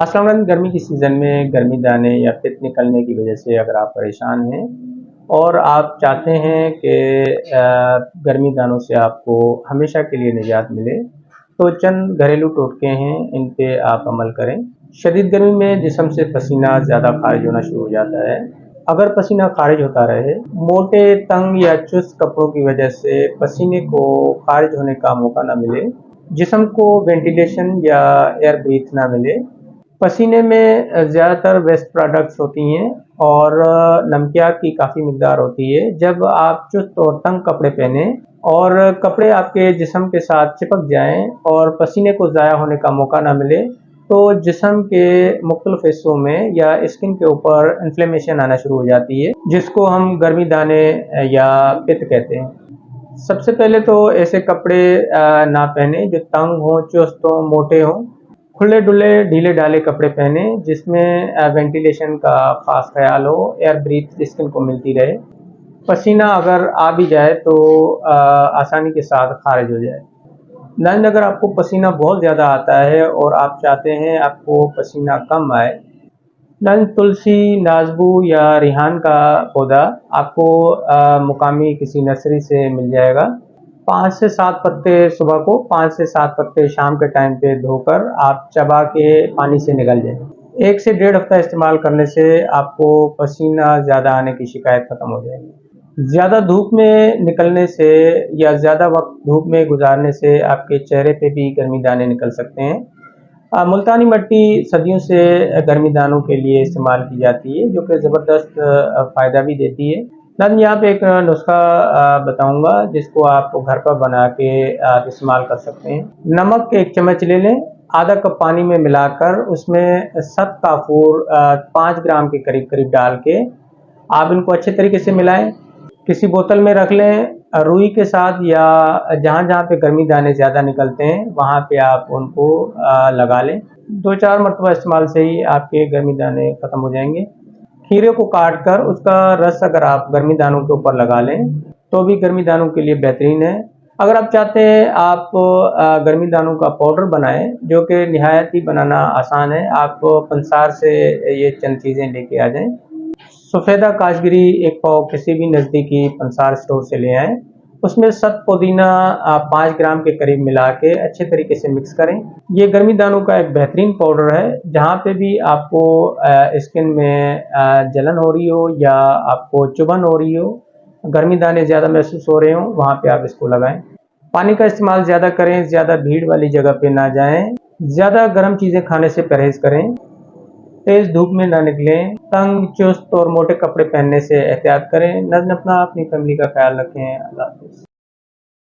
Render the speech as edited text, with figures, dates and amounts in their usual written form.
अस्सलाम वालेकुम। गर्मी की सीज़न में गर्मी दाने या पित्त निकलने की वजह से अगर आप परेशान हैं और आप चाहते हैं कि गर्मी दानों से आपको हमेशा के लिए निजात मिले, तो चंद घरेलू टोटके हैं, इन पे आप अमल करें। शदीद गर्मी में जिस्म से पसीना ज़्यादा खारिज होना शुरू हो जाता है। अगर पसीना खारिज होता रहे, मोटे, तंग या चुस्त कपड़ों की वजह से पसीने को खारिज होने का मौका ना मिले, जिस्म को वेंटिलेशन या एयर ब्रीथ ना मिले, पसीने में ज़्यादातर वेस्ट प्रोडक्ट्स होती हैं और नमकियात की काफ़ी मिकदार होती है। जब आप चुस्त और तंग कपड़े पहने और कपड़े आपके जिस्म के साथ चिपक जाएं और पसीने को ज़ाया होने का मौका ना मिले, तो जिस्म के मुख्तलिफ हिस्सों में या स्किन के ऊपर इन्फ्लेमेशन आना शुरू हो जाती है, जिसको हम गर्मी दाने या पित्त कहते हैं। सबसे पहले तो ऐसे कपड़े ना पहने जो तंग हों, चुस्त हों, मोटे हों। खुले डुले ढीले ढाले कपड़े पहने जिसमें वेंटिलेशन का खास ख्याल हो, एयर ब्रीथ स्किन को मिलती रहे। पसीना अगर आ भी जाए तो आसानी के साथ खारिज हो जाए। नाज़रीन, अगर आपको पसीना बहुत ज़्यादा आता है और आप चाहते हैं आपको पसीना कम आए, नाज़रीन, तुलसी, नाजबू या रिहान का पौधा आपको मुकामी किसी नर्सरी से मिल जाएगा। 5 से 7 पत्ते सुबह को, 5 से 7 पत्ते शाम के टाइम पे धोकर आप चबा के पानी से निगल जाए। 1 से डेढ़ हफ्ता इस्तेमाल करने से आपको पसीना ज़्यादा आने की शिकायत ख़त्म हो जाएगी। ज़्यादा धूप में निकलने से या ज़्यादा वक्त धूप में गुजारने से आपके चेहरे पे भी गर्मी दाने निकल सकते हैं। मुल्तानी मिट्टी सदियों से गर्मी दानों के लिए इस्तेमाल की जाती है, जो कि ज़बरदस्त फ़ायदा भी देती है। नाज़रीन, यहाँ पे एक नुस्खा बताऊंगा जिसको आप घर पर बना के आप इस्तेमाल कर सकते हैं। नमक 1 चम्मच ले लें, आधा कप पानी में मिलाकर उसमें सत काफूर 5 ग्राम के करीब करीब डाल के आप इनको अच्छे तरीके से मिलाएं। किसी बोतल में रख लें। रुई के साथ या जहाँ जहाँ पे गर्मी दाने ज़्यादा निकलते हैं वहाँ पे आप उनको लगा लें। 2-4 मरतबा इस्तेमाल से ही आपके गर्मी दाने ख़त्म हो जाएंगे। खीरे को काट कर उसका रस अगर आप गर्मी दानों के ऊपर लगा लें तो भी गर्मी दानों के लिए बेहतरीन है। अगर आप चाहते हैं आप गर्मी दानों का पाउडर बनाएं, जो कि निहायत ही बनाना आसान है। आप पंसार से ये चंद चीज़ें लेके आ जाएं। सफ़ेदा काशगिरी 1 पाव किसी भी नज़दीकी पंसार स्टोर से ले आएं। उसमें सत पुदीना 5 ग्राम के करीब मिला के अच्छे तरीके से मिक्स करें। ये गर्मी दानों का एक बेहतरीन पाउडर है। जहाँ पे भी आपको स्किन में जलन हो रही हो या आपको चुभन हो रही हो, गर्मी दाने ज़्यादा महसूस हो रहे हो, वहाँ पे आप इसको लगाएं। पानी का इस्तेमाल ज़्यादा करें, ज़्यादा भीड़ वाली जगह पे ना जाएं। ज़्यादा गर्म चीज़ें खाने से परहेज़ करें। तेज धूप में ना निकलें। तंग, चुस्त और मोटे कपड़े पहनने से एहतियात करें। नज़र अपना अपनी फैमिली का ख्याल रखें। अल्लाह हाफ़िज़।